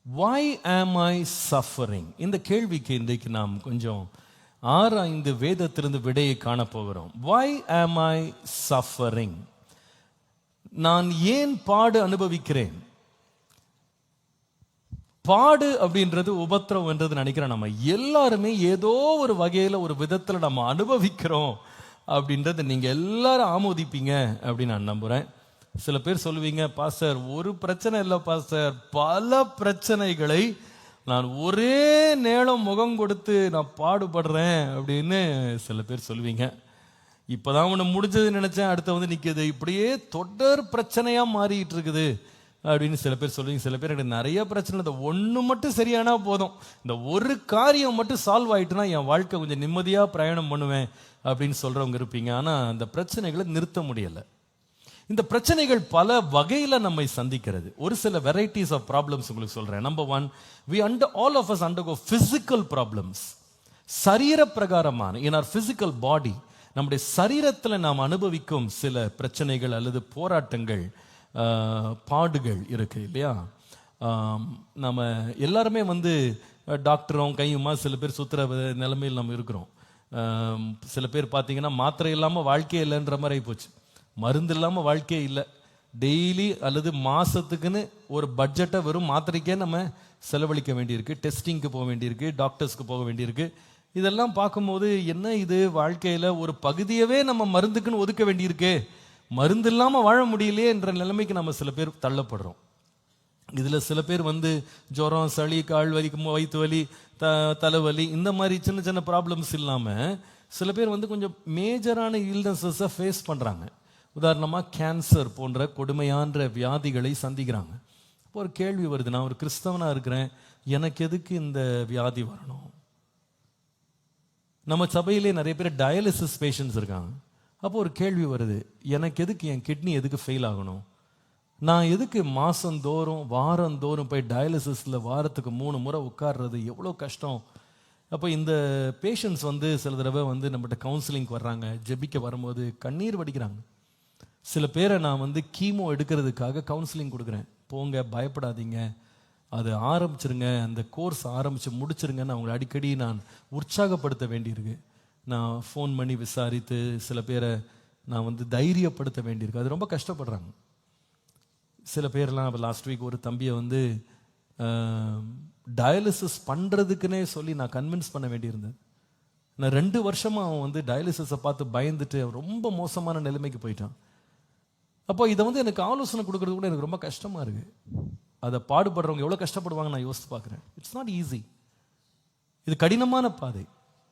why am I suffering? இந்த கேள்விக்கு இன்றைக்கு நாம் கொஞ்சம் ஆராய்ந்து வேதத்திலிருந்து விடையை காணப்போகிறோம். why am I suffering? நான் ஏன் பாடு அனுபவிக்கிறேன்? பாடு அப்படின்றது உபத்திரவம் என்றது நினைக்கிறேன். நம்ம எல்லாருமே ஏதோ ஒரு வகையில ஒரு விதத்துல நம்ம அனுபவிக்கிறோம் அப்படின்றத நீங்க எல்லாரும் ஆமோதிப்பீங்க அப்படின்னு நான் நம்புறேன். சில பேர் சொல்லுவீங்க, பாஸ்டர் ஒரு பிரச்சனை இல்லை பாஸ்டர், பல பிரச்சனைகளை நான் ஒரே நேரம் முகம் கொடுத்து நான் பாடுபடுறேன் அப்படின்னு சில பேர் சொல்லுவீங்க. இப்பதான் ஒன்று முடிஞ்சது நினைச்சேன், அடுத்த வந்து நிற்குது, இப்படியே தொடர் பிரச்சனையா மாறிட்டு இருக்குது அப்படின்னு சில பேர் சொல்லுவீங்க. சில பேர் எனக்கு நிறைய பிரச்சனை, இந்த ஒன்று மட்டும் சரியானா போதும், இந்த ஒரு காரியம் மட்டும் சால்வ் ஆயிட்டுனா என் வாழ்க்கை கொஞ்சம் நிம்மதியா பிரயாணம் பண்ணுவேன் அப்படின்னு சொல்றவங்க இருப்பீங்க. ஆனா அந்த பிரச்சனைகளை நிறுத்த முடியல. இந்த பிரச்சனைகள் பல வகையில நம்மை சந்திக்கிறது. ஒரு சில வெரைட்டிஸ் ஆஃப் ப்ராப்ளம்ஸ் உங்களுக்கு சொல்றேன். Number 1, all of us undergo physical problems. சரீர பிரகாரமான in our physical body, நம்முடைய சரீரத்தில் நாம் அனுபவிக்கும் சில பிரச்சனைகள் அல்லது போராட்டங்கள், பாடுகள் இருக்கு இல்லையா? நம்ம எல்லாருமே வந்து டாக்டரும் கையுமா சில பேர் சுத்துற நிலைமையில் நம்ம இருக்கிறோம். சில பேர் பார்த்தீங்கன்னா மாத்திரை இல்லாமல் வாழ்க்கையே இல்லைன்ற மாதிரி ஆகிப்போச்சு. மருந்து இல்லாமல் வாழ்க்கையே இல்லை. டெய்லி அல்லது மாசத்துக்குன்னு ஒரு பட்ஜெட்டை வெறும் மாத்திரைக்கே நம்ம செலவழிக்க வேண்டியிருக்கு. டெஸ்டிங்க்கு போக வேண்டியிருக்கு, டாக்டர்ஸ்க்கு போக வேண்டியிருக்கு. இதெல்லாம் பார்க்கும்போது என்ன இது, வாழ்க்கையில் ஒரு பகுதியவே நம்ம மருந்துக்குன்னு ஒதுக்க வேண்டியிருக்கு, மருந்து இல்லாமல் வாழ முடியலையே என்ற நிலைமைக்கு நம்ம சில பேர் தள்ளப்படுறோம். இதில் சில பேர் வந்து ஜுரம், சளி, கால் வலி, வயிற்று வலி, தலைவலி, இந்த மாதிரி சின்ன சின்ன ப்ராப்ளம்ஸ் இல்லாமல் சில பேர் வந்து கொஞ்சம் மேஜரான இல்னஸஸை ஃபேஸ் பண்ணுறாங்க. உதாரணமாக கேன்சர் போன்ற கொடுமையான வியாதிகளை சந்திக்கிறாங்க. இப்போ ஒரு கேள்வி வருது, நான் ஒரு கிறிஸ்தவனாக இருக்கிறேன், எனக்கு எதுக்கு இந்த வியாதி வரணும்? நம்ம சபையிலே நிறைய பேர் டயாலிசிஸ் பேஷண்ட்ஸ் இருக்காங்க. அப்போ ஒரு கேள்வி வருது, எனக்கு எதுக்கு என் கிட்னி எதுக்கு ஃபெயில் ஆகணும்? நான் எதுக்கு மாதந்தோறும் வாரந்தோறும் போய் டயாலிசிஸில் வாரத்துக்கு 3 முறை உட்கார்றது எவ்வளோ கஷ்டம்? அப்போ இந்த பேஷண்ட்ஸ் வந்து சில தடவை வந்து நம்மகிட்ட கவுன்சிலிங் வர்றாங்க, ஜெபிக்க வரும்போது கண்ணீர் வடிக்கிறாங்க. சில பேரை நான் வந்து கீமோ எடுக்கிறதுக்காக கவுன்சிலிங் கொடுக்குறேன். போங்க, பயப்படாதீங்க, அது ஆரம்பிச்சிருங்க, அந்த கோர்ஸ் ஆரம்பித்து முடிச்சிருங்கன்னு அவங்களை அடிக்கடி நான் உற்சாகப்படுத்த வேண்டியிருக்கு. நான் ஃபோன் பண்ணி விசாரித்து சில பேரை நான் வந்து தைரியப்படுத்த வேண்டியிருக்கு. அது ரொம்ப கஷ்டப்படுறாங்க. சில பேர்லாம் லாஸ்ட் வீக் ஒரு தம்பியை வந்து டயாலிசிஸ் பண்ணுறதுக்குன்னே சொல்லி நான் கன்வின்ஸ் பண்ண வேண்டியிருந்தேன். நான் 2 வருஷமாக அவன் வந்து டயாலிசிஸை பார்த்து பயந்துட்டு ரொம்ப மோசமான நிலைமைக்கு போயிட்டான். அப்போ இதை வந்து எனக்கு ஆலோசனை கொடுக்கறது கூட எனக்கு ரொம்ப கஷ்டமாக இருக்குது. அதை பாடுபடுறவங்க எவ்வளோ கஷ்டப்படுவாங்க நான் யோசித்து பார்க்குறேன். It's not easy. இது கடினமான பாதை.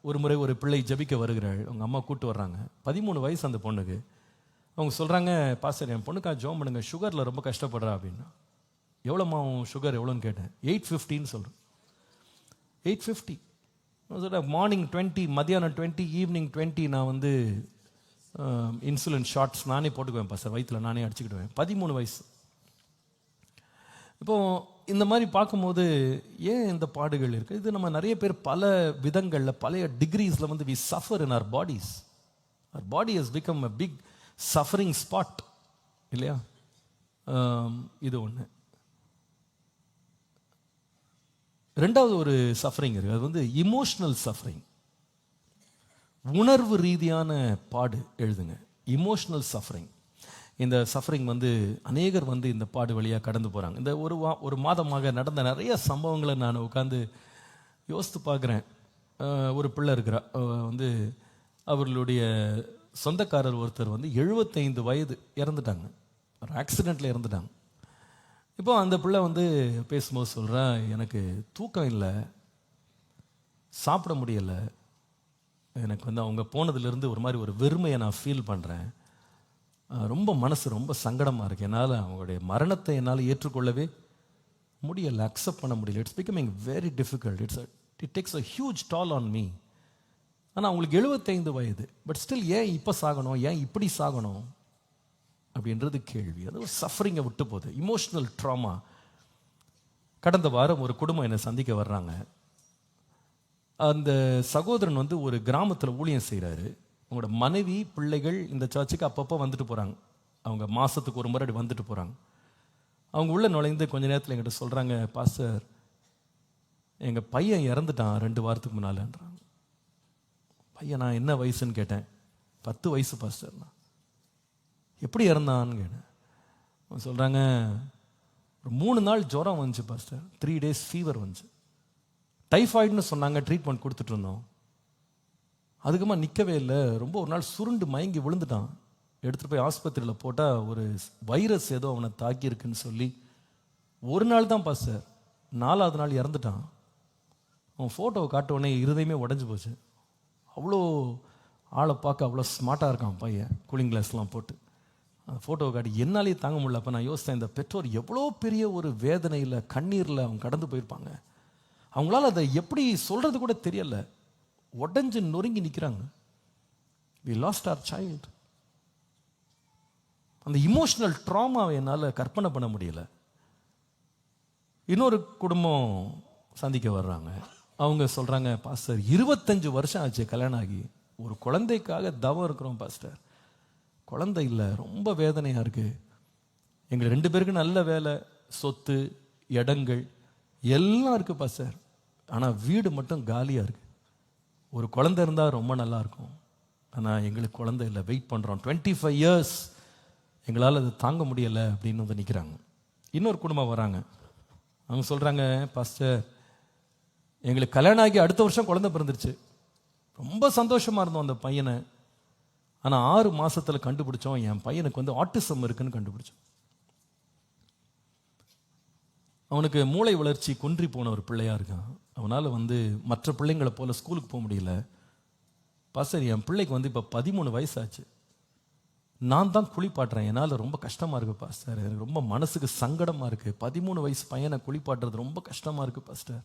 ஒரு முறை ஒரு பிள்ளை ஜபிக்க வருகிறாள், அவங்க அம்மா கூப்பிட்டு வர்றாங்க. 13 வயசு அந்த பொண்ணுக்கு. அவங்க சொல்கிறாங்க, பாஸ்டர் என் பொண்ணுக்கா ஜோம் பண்ணுங்க, சுகரில் ரொம்ப கஷ்டப்படுறா அப்படின்னா. எவ்வளோம்மா சுகர் எவ்வளோன்னு கேட்டேன். 850 சொல்கிறேன். 850 சொல்கிறேன். மார்னிங் 20, மத்தியானம் 20, ஈவினிங் 20 நான் வந்து இன்சுலின் ஷார்ட்ஸ் நானே போட்டுக்குவேன் பாஸ்டர், வயிற்றில் நானே அடிச்சுக்கிடுவேன். 13 வயசு. இப்போ இந்த மாதிரி பார்க்கும்போது ஏன் இந்த பாடுகள் இருக்குது? இது நம்ம நிறைய பேர் பல விதங்களில் பழைய டிகிரீஸில் வந்து we suffer in our bodies. Our body has become a big suffering spot இல்லையா? இது ஒன்று. ரெண்டாவது ஒரு சஃபரிங் இருக்குது, அது வந்து இமோஷனல் சஃபரிங். உணர்வு ரீதியான பாடு எழுதுங்க, இமோஷனல் சஃபரிங். இந்த சஃபரிங் வந்து அநேகர் வந்து இந்த பாடு வழியாக கடந்து போகிறாங்க. இந்த ஒரு மாதமாக நடந்த நிறைய சம்பவங்களை நான் உட்காந்து யோசித்து பார்க்குறேன். ஒரு பிள்ளை இருக்கிறா, வந்து அவர்களுடைய சொந்தக்காரர் ஒருத்தர் வந்து 75 வயது இறந்துட்டாங்க, ஒரு ஆக்சிடெண்ட்டில் இறந்துட்டாங்க. இப்போ அந்த பிள்ளை வந்து பேசும்போது சொல்கிறேன், எனக்கு தூக்கம் இல்லை, சாப்பிட முடியலை, எனக்கு வந்து அவங்க போனதுலேருந்து ஒரு மாதிரி ஒரு வெறுமையை நான் ஃபீல் பண்ணுறேன், ரொம்ப மனசு ரொம்ப சங்கடமாக இருக்குது, என்னால் அவங்களுடைய மரணத்தை என்னால் ஏற்றுக்கொள்ளவே முடியலை, அக்செப்ட் பண்ண முடியல. It's becoming very difficult. It takes a huge toll on me. ஆனால் அவங்களுக்கு 75 வயது, பட் ஸ்டில் ஏன் இப்போ சாகணும், ஏன் இப்படி சாகணும் அப்படின்றது கேள்வி. அது ஒரு சஃபரிங்கை விட்டு போகுது, இமோஷனல் ட்ராமா. கடந்த வாரம் ஒரு குடும்பம் என்னை சந்திக்க வர்றாங்க. அந்த சகோதரன் வந்து ஒரு கிராமத்தில் ஊழியம் செய்கிறாரு. அவங்களோட மனைவி பிள்ளைகள் இந்த சர்ச்சுக்கு அப்பப்போ வந்துட்டு போகிறாங்க. அவங்க மாதத்துக்கு ஒரு முறை வந்துட்டு போகிறாங்க. அவங்க உள்ளே நுழைந்து கொஞ்ச நேரத்தில் என்கிட்ட சொல்கிறாங்க, பாஸ்டர் எங்கள் பையன் இறந்துட்டான் 2 வாரத்துக்கு முன்னாலன்றாங்க. பையன், நான் என்ன வயசுன்னு கேட்டேன். 10 வயசு பாஸ்டர்னா. எப்படி இறந்தான்னு கேட்டேன். அவன் சொல்கிறாங்க, ஒரு 3 நாள் ஜுரம் வந்துச்சு பாஸ்டர், 3 days ஃபீவர் வந்துச்சு. டைஃபாய்டுன்னு சொன்னாங்க, ட்ரீட்மெண்ட் கொடுத்துட்டு இருந்தோம். அதுக்குமா நிற்கவே இல்லை. ரொம்ப ஒரு நாள் சுருண்டு மயங்கி விழுந்துட்டான். எடுத்துகிட்டு போய் ஆஸ்பத்திரியில் போட்டால் ஒரு வைரஸ் ஏதோ அவனை தாக்கியிருக்குன்னு சொல்லி 1 நாள் தான் பாஸ்டர், 4வது நாள் இறந்துட்டான். அவன் ஃபோட்டோவை காட்டவுடனே இருதயமே உடஞ்சி போச்சு. அவ்வளோ ஆளை பார்க்க அவ்வளோ ஸ்மார்ட்டாக இருக்கான் பையன், கூலிங் கிளாஸ்லாம் போட்டு. அந்த ஃபோட்டோவை காட்டி என்னாலேயே தாங்க முடியல. அப்போ நான் யோசித்தேன், இந்த பெற்றோர் எவ்வளோ பெரிய ஒரு வேதனையில் கண்ணீரில் அவங்க கடந்து போயிருப்பாங்க. அவங்களால அதை எப்படி சொல்கிறது கூட தெரியல. உடஞ்சி நொறுங்கி நிற்கிறாங்க. we lost our child. அந்த இமோஷனல் ட்ராமாவை என்னால் கற்பனை பண்ண முடியல. இன்னொரு குடும்பம் சந்திக்க வர்றாங்க. அவங்க சொல்கிறாங்க, பாஸ்டர் 25 வருஷம் ஆச்சு கல்யாணம் ஆகி, ஒரு குழந்தைக்காக தவம் இருக்கிறோம் பாஸ்டர், குழந்தை இல்லை, ரொம்ப வேதனையாக இருக்குது. எங்கள் 2 பேருக்கு நல்ல வேலை, சொத்து, இடங்கள் எல்லாம் இருக்குது பாஸ்டர். ஆனால் வீடு மட்டும் காலியாக இருக்குது. ஒரு குழந்தை இருந்தால் ரொம்ப நல்லா இருக்கும். ஆனால் எங்களுக்கு குழந்தை இல்லை, வெயிட் பண்ணுறோம். 25 years எங்களால் அது தாங்க முடியலை அப்படின்னு வந்து நிற்கிறாங்க. இன்னொரு குடும்பம் வராங்க. அவங்க சொல்கிறாங்க, பாஸ்டர் எங்களுக்கு கல்யாணம் ஆகி அடுத்த வருஷம் குழந்தை பிறந்துருச்சு, ரொம்ப சந்தோஷமாக இருந்தோம் அந்த பையனை. ஆனால் 6 மாதத்தில் கண்டுபிடிச்சோம், என் பையனுக்கு வந்து ஆட்டிசம் இருக்குன்னு கண்டுபிடிச்சோம். அவனுக்கு மூளை வளர்ச்சி குன்றி போன ஒரு பிள்ளையா இருக்கான். அவனால் வந்து மற்ற பிள்ளைங்களை போல ஸ்கூலுக்கு போக முடியல. பாஸ்டர் என் பிள்ளைக்கு வந்து இப்போ 13 வயசாச்சு, நான் தான் குளிப்பாட்டுறேன், என்னால் ரொம்ப கஷ்டமாக இருக்குது பாஸ்டர், எனக்கு ரொம்ப மனசுக்கு சங்கடமாக இருக்குது. 13 வயசு பையனை குளிப்பாட்டுறது ரொம்ப கஷ்டமாக இருக்குது பாஸ்டர்.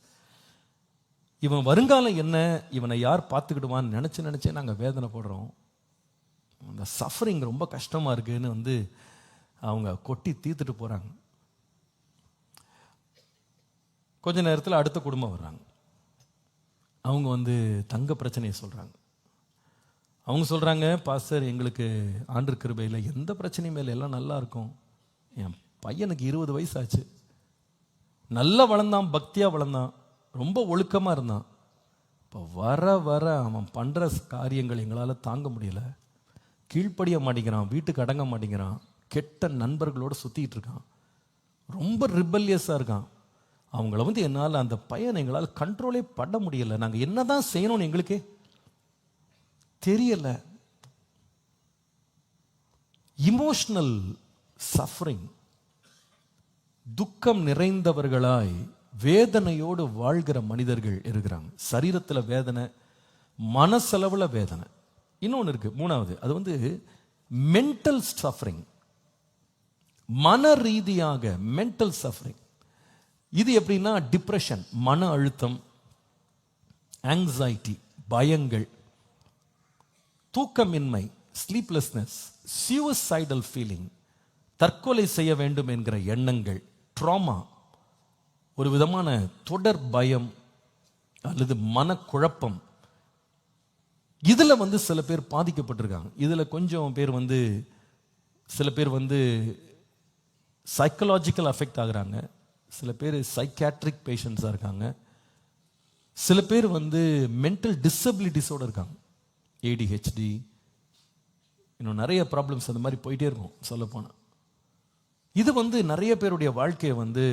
இவன் வருங்காலம் என்ன, இவனை யார் பார்த்துக்கிடுவான்னு நினச்சே நாங்கள் வேதனை போடுறோம். அந்த சஃபரிங் ரொம்ப கஷ்டமாக இருக்குன்னு வந்து அவங்க கொட்டி தீர்த்துட்டு போகிறாங்க. கொஞ்ச நேரத்தில் அடுத்த குடும்பம் வர்றாங்க. அவங்க வந்து தங்க பிரச்சனையை சொல்கிறாங்க. அவங்க சொல்கிறாங்க, பாஸ்டர் எங்களுக்கு ஆண்டவர் கிருபையில் எந்த பிரச்சனையும் மேலே எல்லாம் நல்லா இருக்கும். என் பையனுக்கு 20 வயசு ஆச்சு, நல்லா வளர்ந்தான், பக்தியாக வளர்ந்தான், ரொம்ப ஒழுக்கமாக இருந்தான். இப்போ வர வர அவன் பண்ணுற காரியங்கள் எங்களால் தாங்க முடியல. கீழ்ப்படிய மாட்டேங்கிறான், வீட்டுக்கு அடங்க மாட்டேங்கிறான், கெட்ட நண்பர்களோடு சுற்றிக்கிட்டு இருக்கான், ரொம்ப ரிபல்லியஸாக இருக்கான். அவங்கள வந்து என்னால் அந்த பையனை எங்களால் கண்ட்ரோலே பண்ண முடியலை. நாங்கள் என்ன தான் செய்யணும்னு எங்களுக்கே தெரியல. இமோஷனல் சஃபரிங், துக்கம் நிறைந்தவர்களாய் வேதனையோடு வாழ்கிற மனிதர்கள் இருக்கிறாங்க. சரீரத்தில் வேதனை, மனசளவில் வேதனை. இன்னொன்று இருக்கு, 3வது, அது வந்து மென்டல் சஃபரிங், மன ரீதியாக மென்டல் சஃபரிங். இது எப்படின்னா டிப்ரெஷன், மன அழுத்தம், ஆங்ஸைட்டி, பயங்கள், தூக்கமின்மை, ஸ்லீப்லெஸ்னஸ், சூசைடல் ஃபீலிங், தற்கொலை செய்ய வேண்டும் என்கிற எண்ணங்கள், ட்ராமா, ஒரு விதமான தொடர் பயம் அல்லது மனக்குழப்பம். இதில் வந்து சில பேர் பாதிக்கப்பட்டிருக்காங்க. இதில் கொஞ்சம் பேர் வந்து, சில பேர் வந்து சைக்கலாஜிக்கல் அஃபெக்ட் ஆகுறாங்க, சில பேர் சைக்காட்ரிக் பேஷண்ட்ஸாக இருக்காங்க, சில பேர் வந்து மென்டல் டிசபிலிட்டிஸோடு இருக்காங்க, ஏடிஹெச்டி, இன்னும் நிறைய ப்ராப்ளம்ஸ் அந்த மாதிரி போயிட்டே இருக்கும் சொல்லப்போனால். இது வந்து நிறைய பேருடைய வாழ்க்கையை வந்து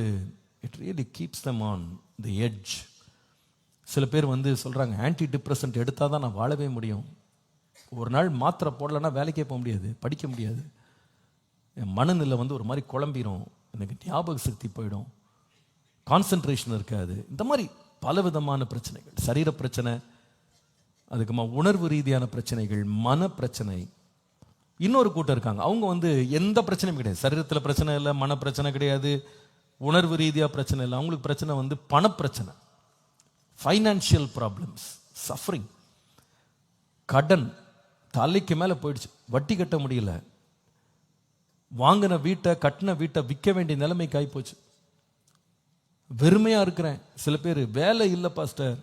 it really keeps them on the edge. சில பேர் வந்து சொல்கிறாங்க, ஆன்டி டிப்ரெசன்ட் எடுத்தால் தான் நான் வாழவே முடியும், ஒரு நாள் மாத்திரை போடலைன்னா வேலைக்கே போக முடியாது, படிக்க முடியாது, என் மனநிலை வந்து ஒரு மாதிரி குழம்பிடும், எனக்கு ஞாபக சக்தி போயிடும், கான்சன்ட்ரேஷன் இருக்காது. இந்த மாதிரி பலவிதமான பிரச்சனைகள், சரீர பிரச்சனை, அதுக்குமா உணர்வு ரீதியான பிரச்சனைகள், மன பிரச்சனை. இன்னொரு கூட்டம் இருக்காங்க, அவங்க வந்து எந்த பிரச்சனையும் கிடையாது, சரீரத்தில் பிரச்சனை இல்லை, மன பிரச்சனை கிடையாது, உணர்வு ரீதியாக பிரச்சனை இல்லை. அவங்களுக்கு பிரச்சனை வந்து பணப்பிரச்சனை, ஃபைனான்சியல் ப்ராப்ளம்ஸ், சஃபரிங், கடன் தலைக்கு மேலே போயிடுச்சு, வட்டி கட்ட முடியல, வாங்கின வீட்டை கட்டின வீட்டை விற்க வேண்டிய நிலைமைக்கு ஆகிப்போச்சு, வெறுமையாக இருக்கிறேன். சில பேர் வேலை இல்லை பாஸ்டர்,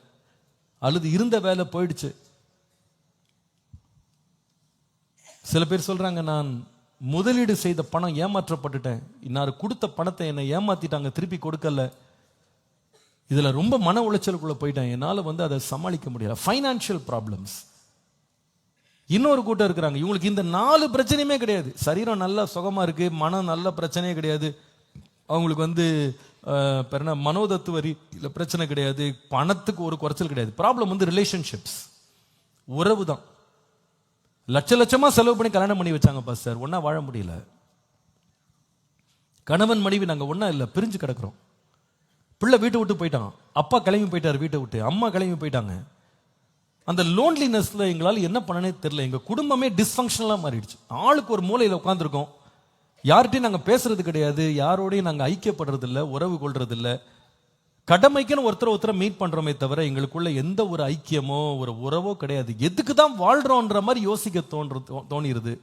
அல்லது இருந்த வேலை போயிடுச்சு. சில பேர் சொல்கிறாங்க, நான் முதலீடு செய்த பணம் ஏமாற்றப்பட்டுட்டேன், இன்னார் கொடுத்த பணத்தை என்னை ஏமாத்திட்டாங்க, திருப்பி கொடுக்கல, இதுல ரொம்ப மன உளைச்சலுக்குள்ள போயிட்டேன், என்னால அதை சமாளிக்க முடியல. Financial problems. இன்னொரு கூட்டம் இருக்கிறாங்க, இவங்களுக்கு இந்த 4 பிரச்சனையுமே கிடையாது. சரீரம் நல்லா சுகமா இருக்கு, மனம் நல்ல பிரச்சனையே கிடையாது, அவங்களுக்கு மனோதத்துவ ரீதியில பிரச்சனை கிடையாது, பணத்துக்கு ஒரு குறைச்சல் கிடையாது. ப்ராப்ளம் ரிலேஷன்ஷிப்ஸ், உறவு தான். லட்சமா செலவு பண்ணி கல்யாணம் பண்ணி வச்சாங்க பாஸ்டர், ஒன்னா வாழ முடியல. கணவன் மனைவி நாங்க ஒன்னா இல்ல, பிரிஞ்சு கிடக்குறோம். பிள்ளை வீட்டை விட்டு போயிட்டான், அப்பா கிளம்பி போயிட்டாரு வீட்டை விட்டு, அம்மா கிளம்பி போயிட்டாங்க. அந்த லோன்லினஸ்ல எங்களால் என்ன பண்ணனே தெரியல. எங்க குடும்பமே டிஸ்ஃபங்க்ஷனலா மாறிடுச்சு. ஆளுக்கு ஒரு மூலையில உட்காந்துருக்கோம், யார்கிட்டையும் நாங்க பேசுறது கிடையாது, யாரோடையும் நாங்க ஐக்கியப்படுறது இல்லை, உறவு கொள்றது இல்லை. கடமைக்குன்னு ஒருத்தரை மீட் பண்றோமே தவிர எங்களுக்குள்ள எந்த ஒரு ஐக்கியமோ ஒரு உறவோ கிடையாது. எதுக்கு தான் வாழ்றோன்ற மாதிரி யோசிக்க தோணிருது.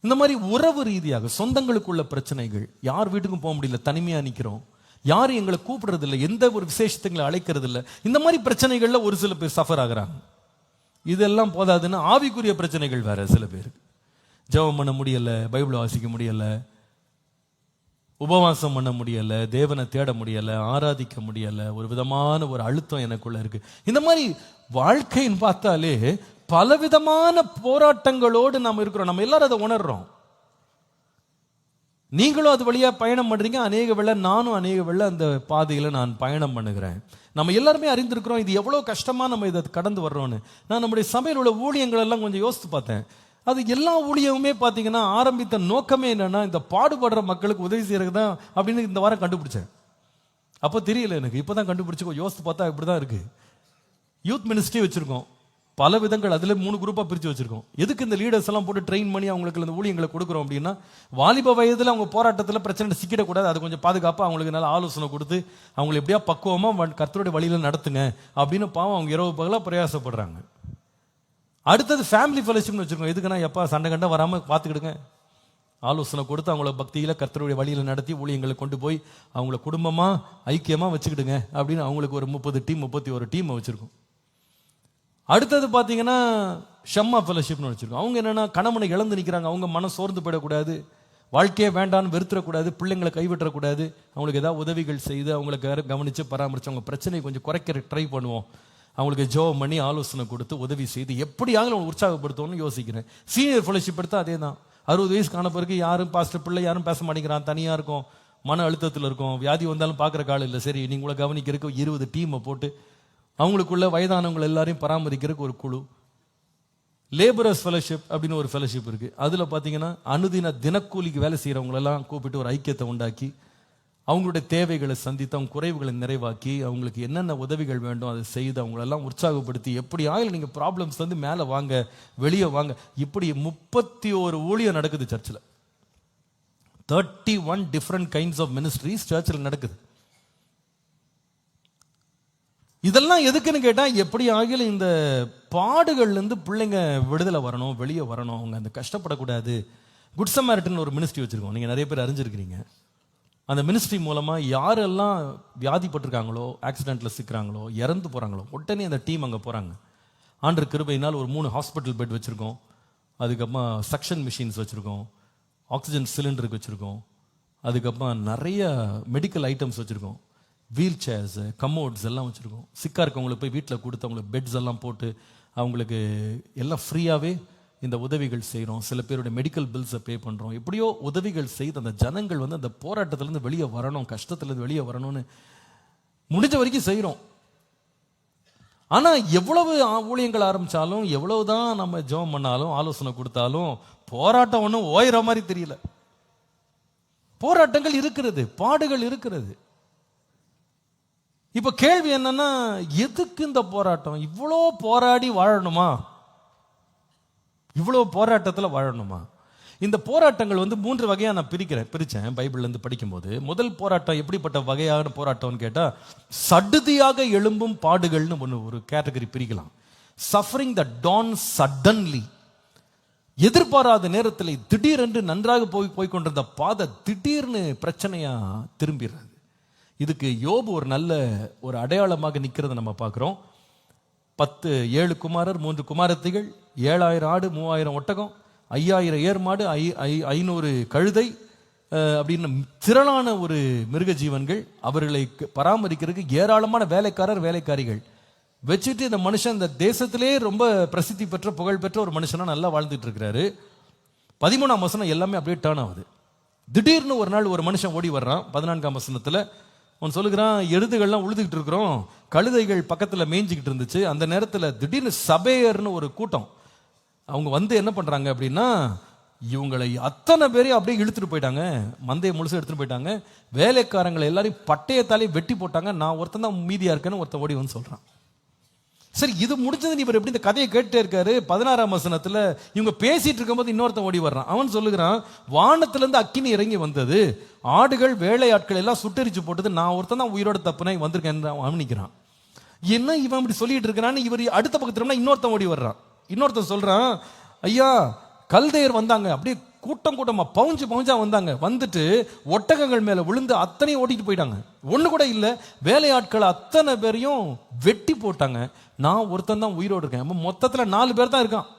இந்த மாதிரி உறவு ரீதியாக சொந்தங்களுக்குள்ள பிரச்சனைகள், யார் வீட்டுக்கும் போக முடியல, தனிமையா நிக்கிறோம், யாரும் எங்களை கூப்பிடுறது இல்லை, எந்த ஒரு விசேஷத்துங்களை அழைக்கிறது இல்லை. இந்த மாதிரி பிரச்சனைகள்ல ஒரு சில பேர் சஃபர் ஆகுறாங்க. இதெல்லாம் போதாதுன்னு ஆவிக்குரிய பிரச்சனைகள் வேற சில பேருக்கு. ஜெபம் பண்ண முடியல, பைபிள் வாசிக்க முடியல, உபவாசம் பண்ண முடியல, தேவனை தேட முடியல, ஆராதிக்க முடியல, ஒரு விதமான ஒரு அழுத்தம் எனக்குள்ள இருக்கு. இந்த மாதிரி வாழ்க்கைன்னு பார்த்தாலே பலவிதமான போராட்டங்களோடு நாம் இருக்கிறோம். நம்ம எல்லாரும் அதை உணர்றோம். நீங்களும் அது வழியா பயணம் பண்றீங்க. அநேக வேளை நானும் அநேக வேளை அந்த பாதையில நான் பயணம் பண்ணுகிறேன். நம்ம எல்லாருமே அறிந்திருக்கிறோம் இது எவ்வளவு கஷ்டமா நம்ம இதை கடந்து வர்றோம்னு. நான் நம்முடைய சபையில் உள்ள ஊழியங்கள் எல்லாம் கொஞ்சம் யோசித்து பார்த்தேன். அது எல்லா ஊழியமுமே பார்த்தீங்கன்னா ஆரம்பித்த நோக்கமே என்னன்னா, இந்த பாடுபடுற மக்களுக்கு உதவி செய்யறது தான் அப்படின்னு இந்த வாரம் கண்டுபிடிச்சேன். அப்போ தெரியல எனக்கு, இப்போதான் கண்டுபிடிச்சு யோசித்து பார்த்தா இப்படிதான் இருக்கு. யூத் மினிஸ்ட்ரி வச்சிருக்கோம், பல விதங்கள், அதுல 3 குரூப்பா பிரிச்சு வச்சிருக்கோம். எதுக்கு இந்த லீடர்ஸ் எல்லாம் போட்டு ட்ரெயின் பண்ணி அவங்களுக்கு இந்த ஊழியங்களை கொடுக்குறோம் அப்படின்னா, வாலிப வயதுல அவங்க போராட்டத்தில் பிரச்சனை சிக்கிடக்கூடாது, அது கொஞ்சம் பாதுகாப்பா அவங்களுக்கு நல்ல ஆலோசனை கொடுத்து அவங்களை எப்படியா பக்குவமா கர்த்தருடைய வழியில நடத்துங்க அப்படின்னு பாவம் அவங்க இரவு பகலா பிரயாசப்படுறாங்க. அடுத்தது ஃபேமிலி ஃபெலோஷிப்னு வச்சிருக்கோம். எதுக்குன்னா, எப்பா சண்டை கண்டா வராம பார்த்துக்கிடுங்க, ஆலோசனை கொடுத்து அவங்கள பக்தியில கர்த்தருடைய வழியில நடத்தி ஊழியங்களை கொண்டு போய் அவங்கள குடும்பமா ஐக்கியமா வச்சுக்கிடுங்க அப்படின்னு அவங்களுக்கு ஒரு 30 டீம் 31 டீம் வச்சிருக்கோம். அடுத்தது பார்த்தீங்கன்னா ஷம்மா ஃபெலோஷிப்னு வச்சிருக்கோம். அவங்க என்னன்னா, கணவனை இழந்து நிற்கிறாங்க, அவங்க மனம் சோர்ந்து போயிடக்கூடாது, வாழ்க்கையே வேண்டான்னு வெறுத்துடக்கூடாது, பிள்ளைங்களை கைவிட்டக்கூடாது, அவங்களுக்கு ஏதாவது உதவிகள் செய்து அவங்களுக்கு கவனித்து பராமரித்து அவங்க பிரச்சனையை கொஞ்சம் குறைக்க ட்ரை பண்ணுவோம். அவங்களுக்கு ஜெபம் பண்ணி ஆலோசனை கொடுத்து உதவி செய்து எப்படியாவது அவங்க உற்சாகப்படுத்தணும்னு யோசிக்கிறேன். சீனியர் ஃபெலோஷிப் எடுத்தால் அதே தான். 60 வயசு காண பிறகு யாரும் பாஸ்டர் பிள்ளை யாரும் பேச மாட்டேங்கிறான், தனியாக இருக்கும், மன அழுத்தத்தில் இருக்கும், வியாதி வந்தாலும் பார்க்குற காலம் இல்லை. சரி, நீங்கள் உங்களை கவனிக்கிறதுக்கு 20 டீமை போட்டு அவங்களுக்குள்ள வயதானவங்க எல்லாரையும் பராமரிக்கிறதுக்கு ஒரு குழு. லேபரர்ஸ் ஃபெலோஷிப் அப்படின்னு ஒரு ஃபெலோஷிப் இருக்கு. அதுல பாத்தீங்கன்னா அனுதின தினக்கூலிக்கு வேலை செய்யறவங்களெல்லாம் கூப்பிட்டு ஒரு ஐக்கியத்தை உண்டாக்கி அவங்களுடைய தேவைகளை சந்தித்து அவங்க குறைவுகளை நிறைவாக்கி அவங்களுக்கு என்னென்ன உதவிகள் வேண்டும் அதை செய்து அவங்களெல்லாம் உற்சாகப்படுத்தி எப்படி ஆகல நீங்க ப்ராப்ளம்ஸ் வந்து மேலே வாங்க, வெளியே வாங்க. இப்படி 31 ஊழியம் நடக்குது சர்ச்சில். 31 டிஃப்ரெண்ட் கைண்ட்ஸ் ஆஃப் மினிஸ்ட்ரிஸ் சர்ச்சில் நடக்குது. இதெல்லாம் எதுக்குன்னு கேட்டா, எப்படி ஆகில இந்த பாடுகள்ல இருந்து பிள்ளைங்க விடுதலை வரணும், வெளியே வரணும், அவங்க அந்த கஷ்டப்படக்கூடாது. குட் சமாரிட்டன் ஒரு மினிஸ்ட்ரி வச்சிருக்கோம், நீங்க நிறைய பேர் அறிஞ்சிருக்கிறீங்க. அந்த மினிஸ்ட்ரி மூலமா யாரெல்லாம் வியாதிப்பட்டிருக்காங்களோ, ஆக்சிடென்ட்ல சிக்கிறாங்களோ, இறந்து போறாங்களோ, உடனே அந்த டீம் அங்கே போறாங்க. ஆண்டவர் கிருபையினால் ஒரு 3 ஹாஸ்பிட்டல் பெட் வச்சிருக்கோம், அதுக்கப்புறமா சக்ஷன் மிஷின்ஸ் வச்சிருக்கோம், ஆக்சிஜன் சிலிண்டருக்கு வச்சிருக்கோம், அதுக்கப்புறம் நிறைய மெடிக்கல் ஐட்டம்ஸ் வச்சிருக்கோம், வீல் சேர்ஸ், கமோட்ஸ் எல்லாம் வச்சுருக்கோம். சிக்காக இருக்கவங்களுக்கு போய் வீட்டில் கொடுத்து அவங்களுக்கு பெட்ஸ் எல்லாம் போட்டு அவங்களுக்கு எல்லாம் ஃப்ரீயாகவே இந்த உதவிகள் செய்கிறோம். சில பேருடைய மெடிக்கல் பில்ஸை பே பண்ணுறோம். எப்படியோ உதவிகள் செய்து அந்த ஜனங்கள் வந்து அந்த போராட்டத்திலேருந்து வெளியே வரணும், கஷ்டத்துலேருந்து வெளியே வரணும்னு முடிஞ்ச வரைக்கும் செய்கிறோம். ஆனால் எவ்வளவு ஊழியங்கள் ஆரம்பித்தாலும், எவ்வளவுதான் நம்ம ஜெபம் பண்ணாலும், ஆலோசனை கொடுத்தாலும் போராட்டம் ஒன்றும் ஓயிற மாதிரி தெரியல. போராட்டங்கள் இருக்கிறது, பாடுகள் இருக்கிறது. இப்ப கேள்வி என்னன்னா, எதுக்கு இந்த போராட்டம்? இவ்வளோ போராடி வாழணுமா? இவ்வளோ போராட்டத்தில் வாழணுமா? இந்த போராட்டங்கள் வந்து 3 வகையா நான் பிரிச்சேன் பைபிள்ல இருந்து படிக்கும்போது. முதல் போராட்டம் எப்படிப்பட்ட வகையான போராட்டம்னு கேட்டா, சடுதியாக எழும்பும் பாடுகள்னு ஒரு கேட்டகரி பிரிக்கலாம். சஃபரிங் த டான் சடன்லி, எதிர்பாராத நேரத்தில் திடீரென்று நன்றாக போய் கொண்டிருந்த பாதை திடீர்னு பிரச்சனையா திரும்பிடுறது. இதுக்கு யோபு ஒரு நல்ல ஒரு அடையாளமாக நிற்கிறத நம்ம பார்க்குறோம். 7 குமாரர் 3 குமாரத்திகள், 7000 ஆடு 3000 ஒட்டகம், 5000 ஏர் மாடு, 500 கழுதை, அப்படின்னு திரளான ஒரு மிருக ஜீவன்கள், அவர்களை பராமரிக்கிறதுக்கு ஏராளமான வேலைக்காரர் வேலைக்காரிகள் வச்சுட்டு இந்த மனுஷன் இந்த தேசத்திலே ரொம்ப பிரசித்தி பெற்ற புகழ் பெற்ற ஒரு மனுஷனா நல்லா வாழ்ந்துட்டு இருக்கிறாரு. 13ஆம் வசனம் எல்லாமே அப்படியே டேர்ன் ஆகுது. திடீர்னு ஒரு நாள் ஒரு மனுஷன் ஓடி வர்றான். 14ஆம் வசனத்துல அவன் சொல்லுகிறான், எருதுகள்லாம் உழுதுகிட்டு இருக்கிறோம், கழுதைகள் பக்கத்துல மேய்ஞ்சிக்கிட்டு இருந்துச்சு. அந்த நேரத்துல திடீர்னு சபேயர்னு ஒரு கூட்டம் அவங்க வந்து என்ன பண்றாங்க அப்படின்னா, இவங்களை அத்தனை பேரையும் அப்படியே இழுத்துட்டு போயிட்டாங்க, மந்தையை முழுசு எடுத்துட்டு போயிட்டாங்க. வேலைக்காரங்களை எல்லாரையும் பட்டயத்தாலே வெட்டி போட்டாங்க. நான் ஒருத்தன் தான் மீதியா இருக்கேன்னு ஒருத்தன் ஓடி வந்து சொல்றான். சரி, இது முடிஞ்சது இவர் எப்படி இந்த கதையை கேட்டே இருக்காரு. 16ஆம் வசனத்துல இவங்க பேசிட்டு இருக்கும்போது இன்னொருத்தன் ஓடி வர்றான். அவன் சொல்லுகிறான், வானத்துல இருந்து அக்கினி இறங்கி வந்தது, ஆடுகள் வேலையாட்கள் எல்லாம் சுட்டரிச்சு போட்டது, நான் ஒருத்தன் தான் உயிரோட தப்புனா வந்திருக்கேன் அவன் நிக்கிறான். என்ன இவன் இப்படி சொல்லிட்டு இருக்கிறான்னு இவர் அடுத்த பக்கத்துல இன்னொருத்தன் ஓடி வர்றான். இன்னொருத்தன் சொல்றான், ஐயா கல்தையர் வந்தாங்க, அப்படியே கூட்டம் கூட்டமா பவுஞ்சா வந்தாங்க, வந்துட்டு ஒட்டகங்கள் மேல விழுந்து அத்தனையும் ஓட்டிட்டு போயிட்டாங்க, ஒண்ணு கூட இல்ல, வேலையாட்கள் அத்தனை பேரையும் வெட்டி போட்டாங்க, நான் ஒருத்தன் தான் உயிரோடு இருக்கேன். மொத்தத்துல 4 பேர் தான் இருக்கான்.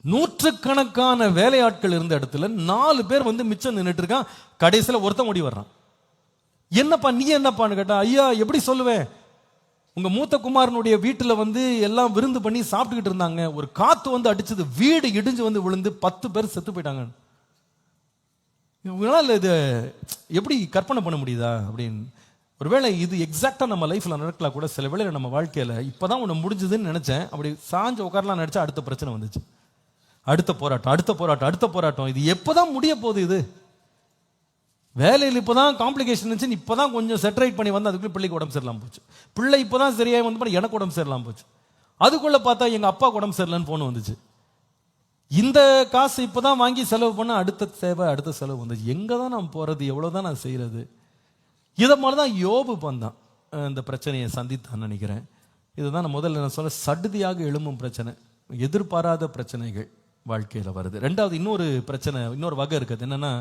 நூற்றுக்கணக்கான வேலையாட்கள் இருந்த இடத்துல 4 பேர் வந்து மிச்சம் நின்றுட்டு இருக்கான். கடைசியில ஒருத்தன் ஓடி வர்றான். என்னப்பா நீ என்னப்பான்னு கேட்டா, ஐயா எப்படி சொல்லுவேன், உங்க மூத்த குமாரனுடைய வீட்டுல வந்து எல்லாம் விருந்து பண்ணி சாப்பிட்டுக்கிட்டு இருந்தாங்க, ஒரு காத்து வந்து அடிச்சது, வீடு இடிஞ்சு வந்து விழுந்து 10 பேர் செத்து போயிட்டாங்க. இது எப்படி கற்பனை பண்ண முடியுதா அப்படின்னு. ஒருவேளை இது எக்ஸாக்டா நம்ம லைஃப்ல நடக்கலாம் கூட. சில வேளையில நம்ம வாழ்க்கையில இப்பதான் ஒண்ணு முடிஞ்சதுன்னு நினைச்சேன், அப்படி சாஞ்சு உட்காரலாம் நினைச்சா அடுத்த பிரச்சனை வந்துச்சு, அடுத்த போராட்டம். இது எப்பதான் முடிய போகுது? இது வேலையில் இப்போதான் காம்ப்ளிகேஷன் இருந்துச்சு, இப்போதான் கொஞ்சம் செட்டரைட் பண்ணி வந்து அதுக்குள்ள பிள்ளைக்கு உடம்பு சரியில்லாம போச்சு, பிள்ளை இப்போதான் சரியாகி வந்து எனக்கு உடம்பு சரியில்லாம போச்சு, அதுக்குள்ள பார்த்தா எங்க அப்பா உடம்பு சரியில்லைன்னு போன் வந்துச்சு, இந்த காசு இப்போதான் வாங்கி செலவு பண்ண அடுத்த தேவை அடுத்த செலவு வந்துச்சு, எங்க தான் நான் போறது, எவ்வளவுதான் நான் செய்யறது? இதை மாதிரிதான் யோபு பந்தான் இந்த பிரச்சனையை சந்தித்தான் நினைக்கிறேன். இதுதான் நான் முதல்ல சொல்ல சடுதியாக எழும்பும் பிரச்சனை, எதிர்பாராத பிரச்சனைகள் வாழ்க்கையில் வருது. ரெண்டாவது இன்னொரு பிரச்சனை, இன்னொரு வகை இருக்குது, என்னன்னா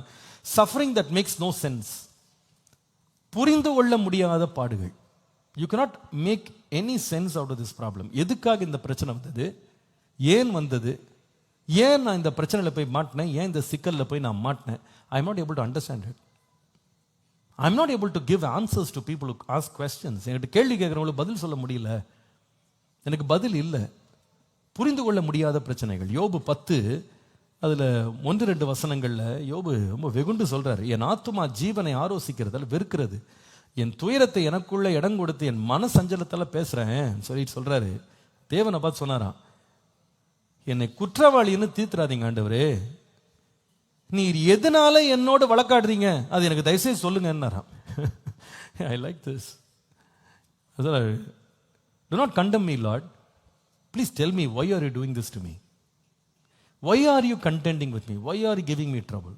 suffering that makes no sense, புரிந்து கொள்ள முடியாத பாடுகள். You cannot make any sense out of this problem. எதுக்காக இந்த பிரச்சனை வந்தது, ஏன் வந்தது, ஏன் நான் இந்த பிரச்சனையில போய் மாட்டினேன், ஏன் இந்த சிக்கல்ல போய் நான் மாட்டினேன். I am not able to understand it. I am not able to give answers to people who ask questions. என்கிட்ட கேள்வி கேட்குறவங்களுக்கு பதில் சொல்ல முடியல, எனக்கு பதில் இல்லை. புரிந்து கொள்ள முடியாத பிரச்சனைகள். யோபு 10 அதுல 1-2 வசனங்கள்ல யோபு ரொம்ப வெகுண்டு சொல்றாரு, என் ஆத்துமா ஜீவனை ஆரோசிக்கிறதால வெறுக்கிறது, என் துயரத்தை எனக்குள்ள இடம் கொடுத்து என் மன சஞ்சலத்தால பேசுறேன் சொல்லிட்டு சொல்றாரு. தேவனை பார்த்து சொன்னாராம், என்னை குற்றவாளின்னு தீர்த்துறாதீங்க ஆண்டவரே, நீர் எதனால என்னோட வழக்காடுறீங்க அது எனக்கு தயவுசெய்து சொல்லுங்கன்னாராம். I like this. Do not condemn me, Lord. Please tell me, why are you doing this to me? Why are you contending with me? Why are you giving me trouble?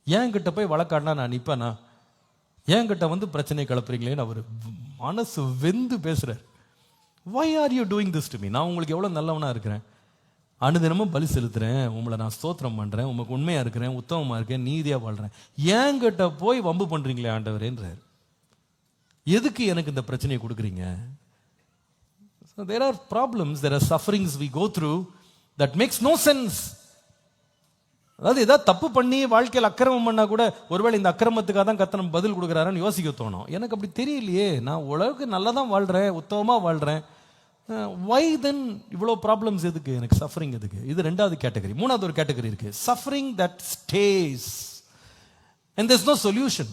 ஏன் கிட்ட போய் வழக்காடினா நான் நிப்பேனா, ஏன் கிட்ட வந்து பிரச்சனை கிளப்புறீங்களேன்னு அவர் மனசு வெந்து பேசுறாரு. Why are you doing this to me? நான் உங்களுக்கு எவ்வளவு நல்லவனா இருக்கிறேன், அனுதினமும் பலி செலுத்துறேன், உங்களை நான் ஸ்தோத்திரம் பண்றேன், உங்களுக்கு உண்மையா இருக்கிறேன், உத்தமமா இருக்கேன், நீதியா வாழ்றேன், ஏன் கிட்ட போய் வம்பு பண்றீங்களே ஆண்டவரேன்றார். எதுக்கு எனக்கு இந்த பிரச்சனையை கொடுக்குறீங்க? So there are problems, there are sufferings we go through that makes no sense. அதாவது ஏதாவது தப்பு பண்ணி வாழ்க்கையில் அக்கிரமம் பண்ணா கூட ஒருவேளை இந்த அக்கிரமத்துக்காக தான் கர்த்தர் பதில் கொடுக்குறாருன்னு யோசிக்க தோணும். எனக்கு அப்படி தெரியலையே, நான் உலகுக்கு நல்லா தான் வாழ்றேன், உத்தமமா வாழ்றேன், why then இவ்வளோ ப்ராப்ளம்ஸ் எதுக்கு, எனக்கு சஃபரிங் எதுக்கு? இது ரெண்டாவது கேட்டகரி. மூணாவது ஒரு கேட்டகரி இருக்கு, suffering that stay and there's no solution.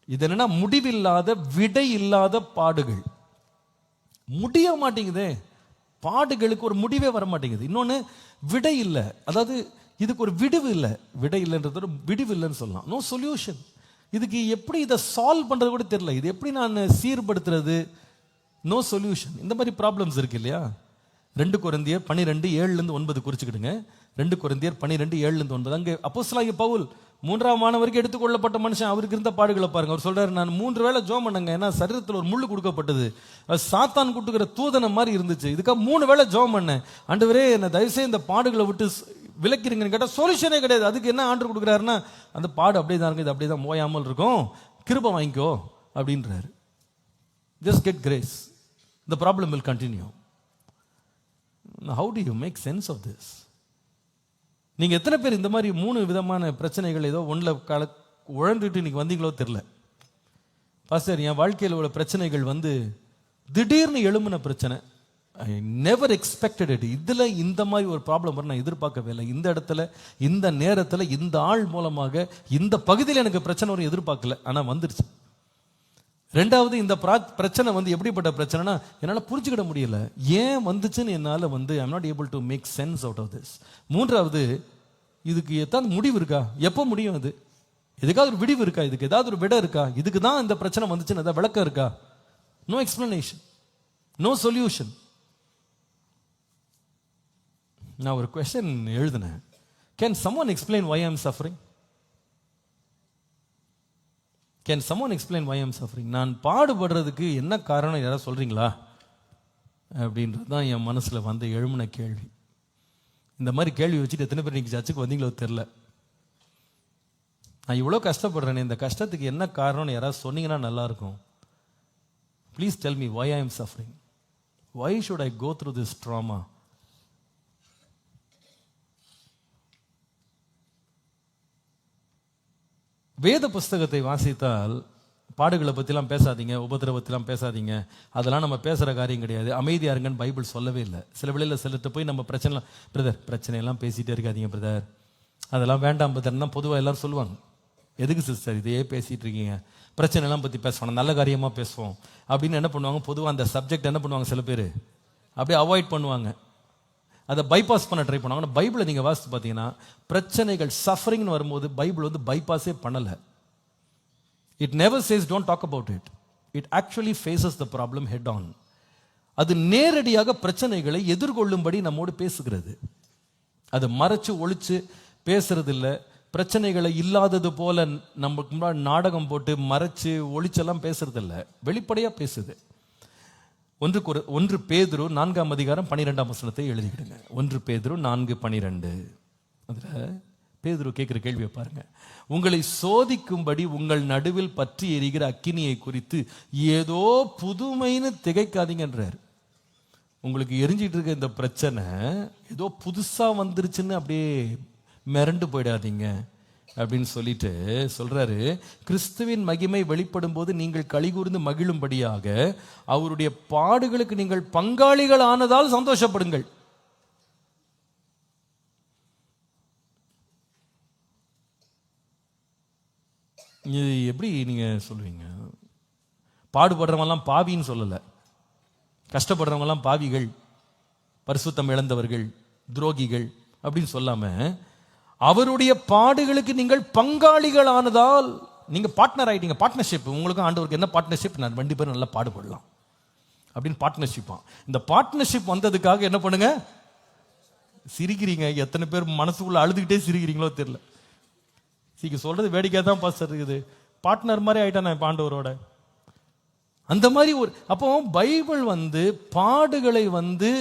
இது என்னன்னா முடிவில்லாத விடை இல்லாத பாடுகள். முடிய மாட்டேங்குதே, பாடுகளுக்கு ஒரு முடிவே வர மாட்டேங்குது. இன்னொன்னு விடை இல்லை, அதாவது இதுக்கு ஒரு விடிவு இல்லை, விடை இல்லைன்றது ஒரு விடிவு இல்லைன்னு சொல்லலாம். No solution. இதுக்கு எப்படி இதை சால்வ் பண்றது கூட தெரியல, இது எப்படி நான் சீர்படுத்துறது, நோ சொல்யூஷன். இந்த மாதிரி ப்ராப்ளம்ஸ் இருக்கு இல்லையா. 2 கொரிந்தியர் 12:7-9 குறிச்சுக்கிடுங்க. 2 கொரிந்தியர் 12:7-9. அங்கே அப்போஸ்தலனாகிய பவுல் 3ஆம் வானம் வரைக்கும் எடுத்துக்கொள்ளப்பட்ட மனுஷன், அவருக்கு இருந்த பாடுகளை பாருங்க. அவர் சொல்றாரு, நான் 3 வேளை ஜோம் பண்ணங்க, ஏன்னா சரீரத்தில் ஒரு முள்ளு கொடுக்கப்பட்டது, சாத்தான் கூட்டுக்கிற தூதனை மாதிரி இருந்துச்சு, இதுக்காக 3 வேளை ஜோம் பண்ணேன், ஆண்டவரே என்ன தயவுசெய்து இந்த பாடுகளை விட்டு விலக்கிறீங்கன்னு கேட்டால் சொல்யூஷனே கிடையாது. அதுக்கு என்ன ஆண்டவர் கொடுக்குறாருன்னா, அந்த பாடு அப்படியே தான் இருக்கு, இது அப்படியே தான் மோயாமல் இருக்கும், கிருபை வாங்கிக்கோ அப்படின்றாரு. Just get grace. The problem will continue. Now, how do you make sense of this? நீங்க எத்தனை பேர் இந்த மாதிரி 3 விதமான பிரச்சனைகள் ஏதோ ஒன்றில் உழந்துட்டு இன்னைக்கு வந்தீங்களோ தெரியல. பாஸ்டர், என் வாழ்க்கையில் உள்ள பிரச்சனைகள் வந்து திடீர்னு எழும்பின பிரச்சனை. I never expected it. இதுல இந்த மாதிரி ஒரு ப்ராப்ளம் வர நான் எதிர்பார்க்கவே இல்லை. இந்த இடத்துல, இந்த நேரத்தில், இந்த ஆள் மூலமாக, இந்த பகுதியில் எனக்கு பிரச்சனை வரும் எதிர்பார்க்கல, ஆனா வந்துருச்சு. ரெண்டாவது, இந்த பிரச்சனை வந்து எப்படிப்பட்ட பிரச்சனைனா என்னால் புரிஞ்சுக்கிட முடியல, ஏன் வந்துச்சுன்னு என்னால் வந்து I am not able to make sense out of this. மூன்றாவது, இதுக்கு ஏதாவது முடிவு இருக்கா, எப்போ முடியும், அது எதுக்காவது ஒரு விடிவு இருக்கா, இதுக்கு ஏதாவது ஒரு விட இருக்கா, இதுக்கு தான் இந்த பிரச்சனை வந்துச்சுன்னு ஏதாவது விளக்கம் இருக்கா? No explanation, no solution. நான் ஒரு கொஸ்டின் எழுதினேன், can someone explain why I am suffering? Can someone explain why I am suffering? நான் பாடுபடுறதுக்கு என்ன காரணம் யாராவது சொல்றீங்களா அப்படின்றது தான் என் மனசுல வந்து எழும்பின கேள்வி. இந்த மாதிரி கேள்வி வச்சுட்டு எத்தனை பேர் இன்னைக்கு சர்ச்சுக்கு வந்தீங்களோ தெரியல. நான் இவ்வளோ கஷ்டப்படுறேன், இந்த கஷ்டத்துக்கு என்ன காரணம்னு யாராவது சொன்னீங்கன்னா நல்லா இருக்கும். Please tell me why I am suffering, why should I go through this trauma? வேத புஸ்தகத்தை வாசித்தால் பாடுகளை பற்றிலாம் பேசாதீங்க, உபத்திரவத்திலாம் பேசாதீங்க, அதெல்லாம் நம்ம பேசுகிற காரியம் கிடையாது, அமைதியாக இருங்கன்னு பைபிள் சொல்லவே இல்லை. சில வேளையில் சிலர்கிட்ட போய் நம்ம பிரச்சனைலாம், பிரதர் பிரச்சனையெல்லாம் பேசிகிட்டே இருக்காதீங்க பிரதர், அதெல்லாம் வேண்டாம் பிரதர் தான் பொதுவாக எல்லாரும் சொல்லுவாங்க. எதுக்கு சிஸ்டர் இதையே பேசிகிட்டு இருக்கீங்க, பிரச்சனைலாம் பற்றி பேசுவோம், நல்ல காரியமாக பேசுவோம் அப்படின்னு என்ன பண்ணுவாங்க, பொதுவாக அந்த சப்ஜெக்ட் என்ன பண்ணுவாங்க, சில பேர் அப்படியே அவாய்ட் பண்ணுவாங்க, அதை பைபாஸ் பண்ண ட்ரை பண்ணுவாங்க. ஆனால் பைபிளை நீங்கள் வாசித்து பார்த்தீங்கன்னா பிரச்சனைகள் சஃபரிங்னு வரும்போது பைபிள் வந்து பைபாஸே பண்ணலை. It never says don't talk about it, it actually faces the problem head on. அது நேரடியாக பிரச்சனைகளை எதிர்கொள்ளும்படி நம்மோடு பேசுகிறது. அது மறைச்சு ஒளிச்சு பேசுறது இல்லை, பிரச்சனைகளை இல்லாதது போல நமக்கு முன்னாடி நாடகம் போட்டு மறைச்சு ஒளிச்செல்லாம் பேசுறது இல்லை, வெளிப்படையா பேசுது. 1 பேதுரு 4:12 எழுதிக்கிடுங்க. 1 பேதுரு 4:12. அதுல பேதுரு கேட்கிற கேள்வியை பாருங்க. உங்களை சோதிக்கும்படி உங்கள் நடுவில் பற்றி எரிகிற அக்கினியை குறித்து ஏதோ புதுமைன்னு திகைக்காதீங்கன்றார். உங்களுக்கு எரிஞ்சிட்டு இருக்க இந்த பிரச்சனை ஏதோ புதுசா வந்துருச்சுன்னு அப்படியே மிரண்டு போயிடாதீங்க அப்படின்னு சொல்லிட்டு சொல்றாரு. கிறிஸ்துவின் மகிமை வெளிப்படும் போது நீங்கள் களிகூர்ந்து மகிழும்படியாக அவருடைய பாடுகளுக்கு நீங்கள் பங்காளிகள் ஆனதால் சந்தோஷப்படுங்கள். இது எப்படி நீங்க சொல்லுவீங்க? பாடுபடுறவங்கலாம் பாவின்னு சொல்லல, கஷ்டப்படுறவங்கலாம் பாவிகள், பரிசுத்தம் இழந்தவர்கள், துரோகிகள் அப்படின்னு சொல்லாம அவருடைய பாடுகளுக்கு நீங்கள் பங்காளிகள் ஆனதால், நீங்க பார்ட்னர் ஆயிட்டீங்க. பார்ட்னர்ஷிப், உங்களுக்கும் ஆண்டவருக்கு என்ன பார்ட்னர்ஷிப்? நான் 2 பேரும் நல்லா பாடுபடலாம் அப்படின்னு பார்ட்னர்ஷிப்பா. இந்த பார்ட்னர்ஷிப் வந்ததுக்காக என்ன பண்ணுங்க, சிரிக்கிறீங்க. எத்தனை பேர் மனசுக்குள்ள அழுதுகிட்டே சிரிக்கிறீங்களோ தெரியல. சொல்றது வேடிக்கை தான் பாஸ்டர் இருக்குது, பார்ட்னர் மாதிரி ஆயிட்டா நான் ஆண்டவரோட அந்த மாதிரி ஒரு. அப்போ பைபிள் வந்து பாடுகளை வந்து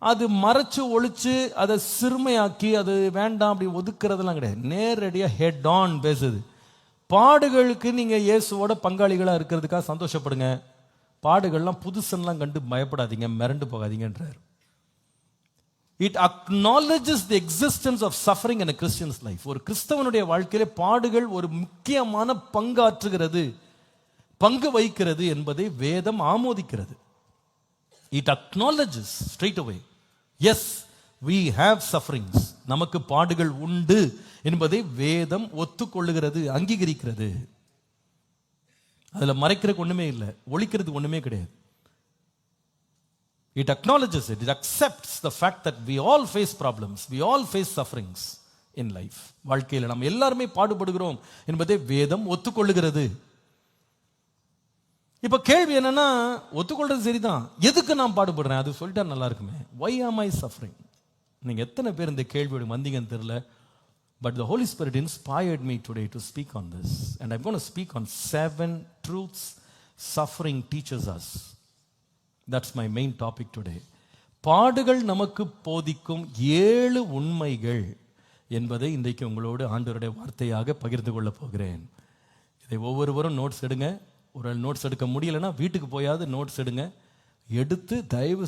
அது மறைச்சு ஒழிச்சு அதை சிறுமையாக்கி அது வேண்டாம் அப்படி ஒதுக்குறதெல்லாம் கிடையாது, நேரடியாக ஹெட் ஆன் பேசுது. பாடுகளுக்கு நீங்க இயேசுவோட பங்காளிகளா இருக்கிறதுக்காக சந்தோஷப்படுங்க, பாடுகள்லாம் புதுசெல்லாம் கண்டு பயப்படாதீங்க, மிரண்டு போகாதீங்கன்றார். It acknowledges the existence of suffering in a Christian's life. ஒரு கிறிஸ்தவனுடைய வாழ்க்கையிலே பாடுகள் ஒரு முக்கியமான பங்காற்றுகிறது, பங்கு வகிக்கிறது என்பதை வேதம் ஆமோதிக்கிறது. It acknowledges straight away, yes we have sufferings, நமக்கு பாடுகள் உண்டு என்பதை வேதம் ஒத்துக்கொள்ளுகிறது, அங்கீகரிக்கிறது. அதுல மறைக்கிறதுக்கு ஒண்ணுமே இல்லை, ஒளிக்கிறதுக்கு ஒண்ணுமே கிடையாது. It acknowledges it, it accepts the fact that we all face problems, we all face sufferings in life. வாழ்க்கையில் நாம் எல்லாருமே பாடுபடுகிறோம் என்பதை வேதம் ஒத்துக்கொள்ளுகிறது. இப்ப கேள்வி என்னன்னா, ஒத்துக்கொள்றது சரிதான், எதுக்கு நான் பாடுபடுறேன் அது சொல்லிட்டா நல்லா இருக்குமே. Why am I suffering? நீங்க எத்தனை பேர் இந்த கேள்வியோட வந்தீங்கன்னு தெரியல. But the Holy Spirit inspired me today to speak on this, and I'm going to speak on 7 truths suffering teaches us. That's my main topic today. பாடுகள் நமக்கு போதிக்கும் 7 உண்மைகள் என்பதை இன்றைக்கு உங்களோடு ஆண்டவருடைய வார்த்தையாக பகிர்ந்து கொள்ள போகிறேன். இதை ஒவ்வொருவரும் நோட்ஸ் எடுங்க. ஒரு நோட்ஸ் எடுக்க முடியலன்னா வீட்டுக்கு போயாவது நோட்ஸ் எடுங்க. எடுத்து தயவு